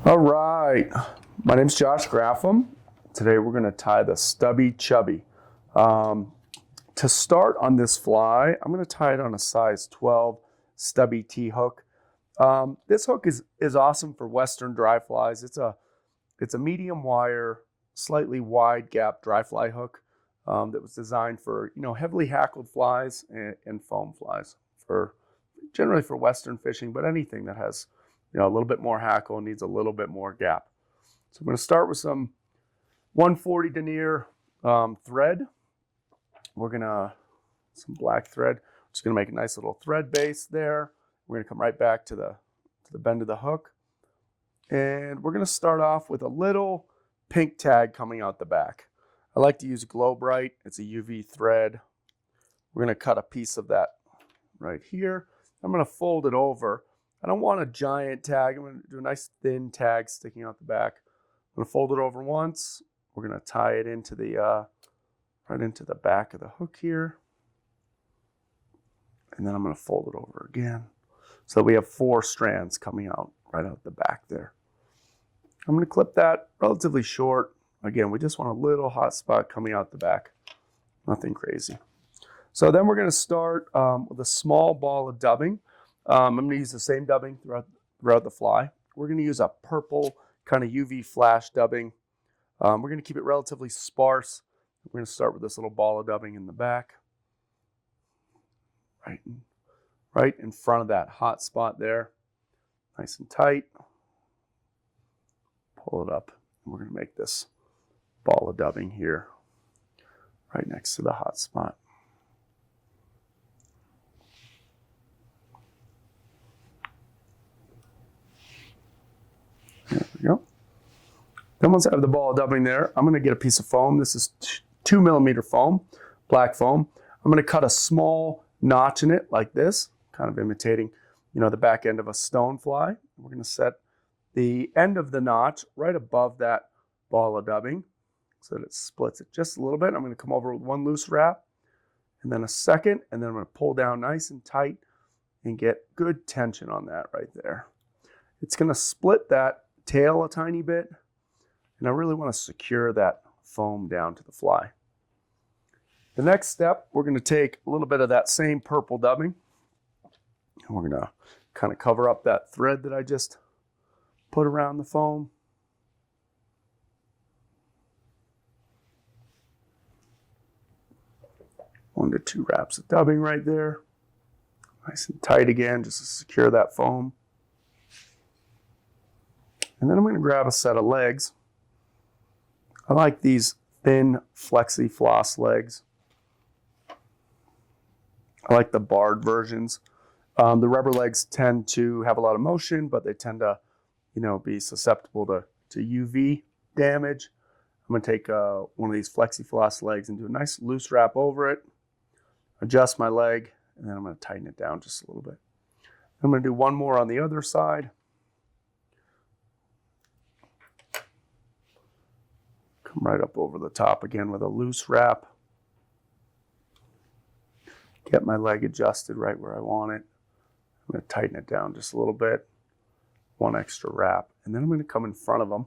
All right, my name's Josh Graffam. Today we're going to tie the Stubby Chubby. To start on this fly, I'm going to tie it on a size 12 Stubby T hook. This hook is awesome for Western dry flies. It's a medium wire, slightly wide gap dry fly hook that was designed for heavily hackled flies and foam flies, generally for Western fishing, but anything that has a little bit more hackle needs a little bit more gap. So I'm going to start with some 140 denier thread. We're gonna some black thread. Just gonna make a nice little thread base there. We're gonna come right back to the bend of the hook, and we're gonna start off with a little pink tag coming out the back. I like to use Glow Bright. It's a UV thread. We're gonna cut a piece of that right here. I'm gonna fold it over. I don't want a giant tag. I'm going to do a nice thin tag sticking out the back. I'm going to fold it over once. We're going to tie it into right into the back of the hook here. And then I'm going to fold it over again. So we have 4 strands coming out right out the back there. I'm going to clip that relatively short. Again, we just want a little hot spot coming out the back. Nothing crazy. So then we're going to start with a small ball of dubbing. I'm going to use the same dubbing throughout the fly. We're going to use a purple kind of UV flash dubbing. We're going to keep it relatively sparse. We're going to start with this little ball of dubbing in the back. Right in front of that hot spot there. Nice and tight. Pull it up. And we're going to make this ball of dubbing here right next to the hot spot. There we go. Then once I have the ball of dubbing there, I'm going to get a piece of foam. This is 2 millimeter foam, black foam. I'm going to cut a small notch in it like this, kind of imitating, the back end of a stone fly. We're going to set the end of the notch right above that ball of dubbing so that it splits it just a little bit. I'm going to come over with 1 loose wrap and then a second, and then I'm going to pull down nice and tight and get good tension on that right there. It's going to split that tail a tiny bit, and I really want to secure that foam down to the fly. The next step, we're going to take a little bit of that same purple dubbing, and we're going to kind of cover up that thread that I just put around the foam. One to 2 wraps of dubbing right there. Nice and tight again, just to secure that foam. And then I'm going to grab a set of legs. I like these thin flexi floss legs. I like the barred versions. The rubber legs tend to have a lot of motion, but they tend to, be susceptible to UV damage. I'm going to take one of these flexi floss legs and do a nice loose wrap over it, adjust my leg, and then I'm going to tighten it down just a little bit. I'm going to do one more on the other side. Come right up over the top again with a loose wrap. Get my leg adjusted right where I want it. I'm going to tighten it down just a little bit. 1 extra wrap. And then I'm going to come in front of them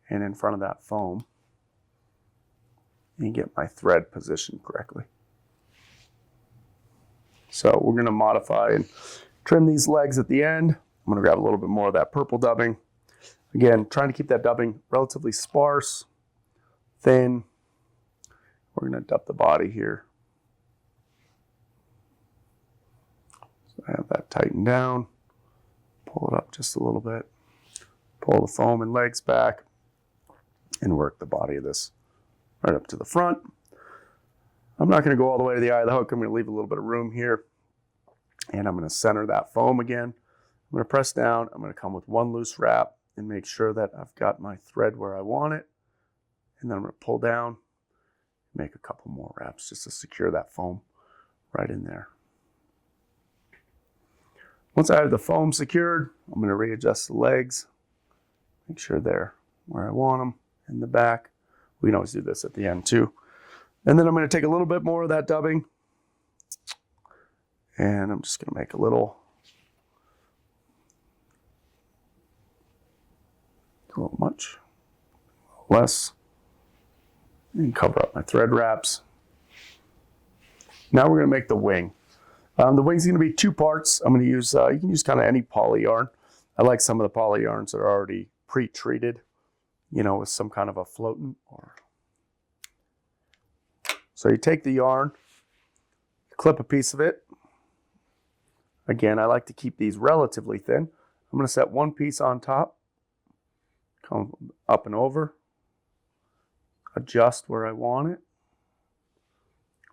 and in front of that foam and get my thread positioned correctly. So we're going to modify and trim these legs at the end. I'm going to grab a little bit more of that purple dubbing. Again, trying to keep that dubbing relatively sparse, thin. We're going to dub the body here. So I have that tightened down. Pull it up just a little bit. Pull the foam and legs back and work the body of this right up to the front. I'm not going to go all the way to the eye of the hook. I'm going to leave a little bit of room here. And I'm going to center that foam again. I'm going to press down. I'm going to come with 1 loose wrap and make sure that I've got my thread where I want it. And then I'm going to pull down, make a couple more wraps just to secure that foam right in there. Once I have the foam secured, I'm going to readjust the legs, make sure they're where I want them in the back. We can always do this at the end too. And then I'm going to take a little bit more of that dubbing, and I'm just going to make a little A little much, a little less, and cover up my thread wraps. Now we're going to make the wing. The wing's going to be 2 parts. I'm going to use, you can use kind of any poly yarn. I like some of the poly yarns that are already pre-treated, you know, with some kind of a floatant. So you take the yarn, clip a piece of it. Again, I like to keep these relatively thin. I'm going to set 1 piece on top, come up and over, adjust where I want it.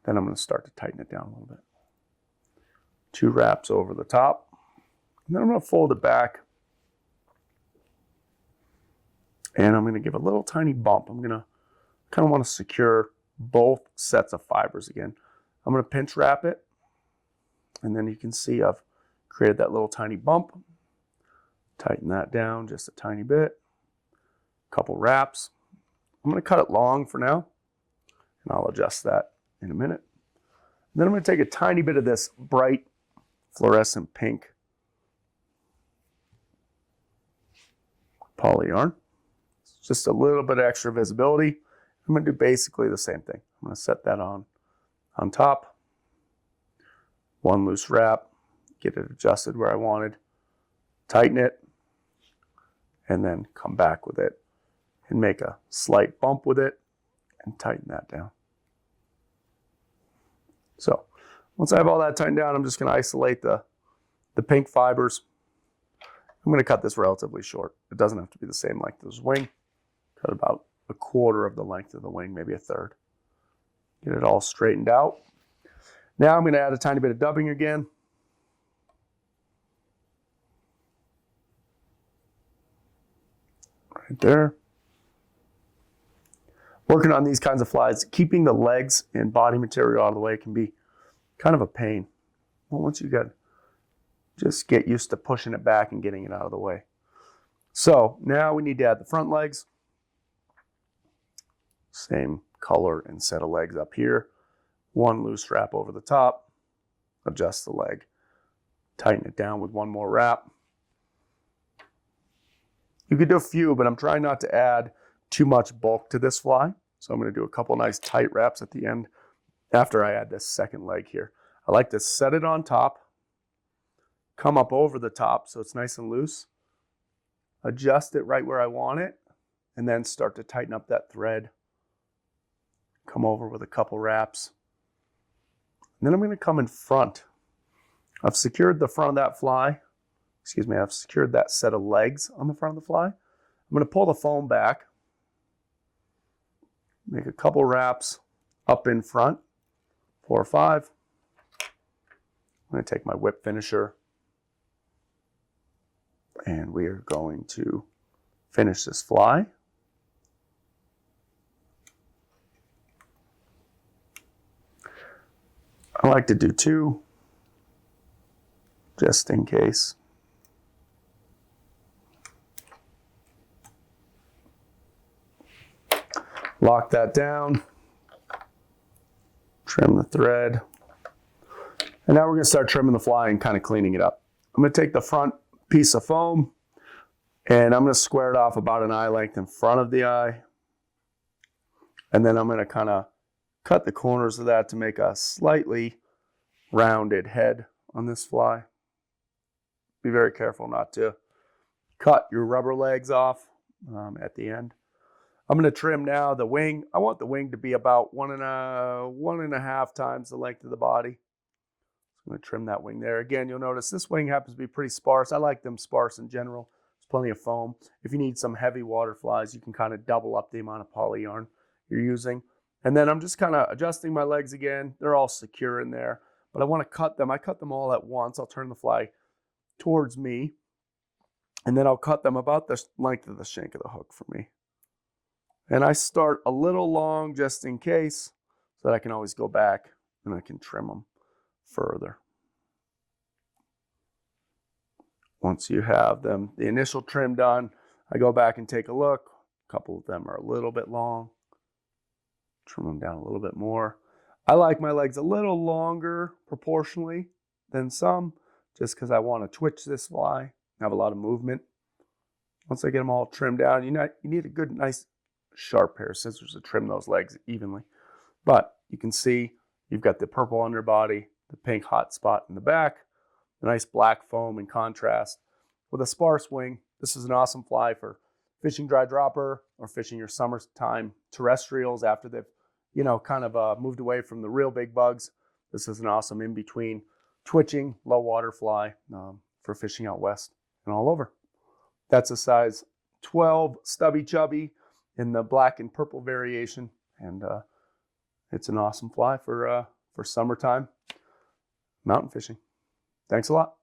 Then I'm going to start to tighten it down a little bit. 2 wraps over the top. And then I'm going to fold it back. And I'm going to give a little tiny bump. I'm going to kind of want to secure both sets of fibers again. I'm going to pinch wrap it. And then you can see I've created that little tiny bump. Tighten that down just a tiny bit. Couple wraps. I'm going to cut it long for now. And I'll adjust that in a minute. And then I'm going to take a tiny bit of this bright fluorescent pink poly yarn. It's just a little bit of extra visibility. I'm going to do basically the same thing. I'm going to set that on top. 1 loose wrap. Get it adjusted where I wanted. Tighten it. And then come back with it. And make a slight bump with it. And tighten that down. So once I have all that tightened down, I'm just going to isolate the pink fibers. I'm going to cut this relatively short. It doesn't have to be the same length as the wing. Cut about 1/4 of the length of the wing, maybe 1/3. Get it all straightened out. Now I'm going to add a tiny bit of dubbing again. Right there. Working on these kinds of flies, keeping the legs and body material out of the way can be kind of a pain. Well, once you just get used to pushing it back and getting it out of the way. So now we need to add the front legs. Same color and set of legs up here. 1 loose wrap over the top. Adjust the leg. Tighten it down with 1 more wrap. You could do a few, but I'm trying not to add too much bulk to this fly. So I'm going to do a couple nice tight wraps at the end after I add this second leg here. I like to set it on top, come up over the top so it's nice and loose, adjust it right where I want it, and then start to tighten up that thread. Come over with a couple wraps. And then I'm going to come in front. I've secured the front of that fly. I've secured that set of legs on the front of the fly. I'm going to pull the foam back. Make a couple wraps up in front, 4 or 5. I'm going to take my whip finisher and we are going to finish this fly. I like to do 2 just in case. Lock that down, trim the thread, and now we're going to start trimming the fly and kind of cleaning it up. I'm going to take the front piece of foam and I'm going to square it off about an eye length in front of the eye, and then I'm going to kind of cut the corners of that to make a slightly rounded head on this fly. Be very careful not to cut your rubber legs off at the end. I'm going to trim now the wing. I want the wing to be about 1.5 times the length of the body. So I'm going to trim that wing there. Again, you'll notice this wing happens to be pretty sparse. I like them sparse in general. There's plenty of foam. If you need some heavy water flies, you can kind of double up the amount of poly yarn you're using. And then I'm just kind of adjusting my legs again. They're all secure in there, but I want to cut them. I cut them all at once. I'll turn the fly towards me, and then I'll cut them about the length of the shank of the hook for me. And I start a little long just in case, so that I can always go back and I can trim them further. Once you have them, the initial trim done, I go back and take a look. A couple of them are a little bit long. Trim them down a little bit more. I like my legs a little longer proportionally than some, just because I want to twitch this fly, have a lot of movement. Once I get them all trimmed down, you need a good, nice, sharp pair of scissors to trim those legs evenly. But you can see you've got the purple underbody, the pink hot spot in the back, the nice black foam in contrast with a sparse wing. This is an awesome fly for fishing dry dropper or fishing your summertime terrestrials after they've, kind of moved away from the real big bugs. This is an awesome in-between twitching low water fly for fishing out west and all over. That's a size 12 Stubby Chubby in the black and purple variation, and it's an awesome fly for summertime mountain fishing. Thanks a lot.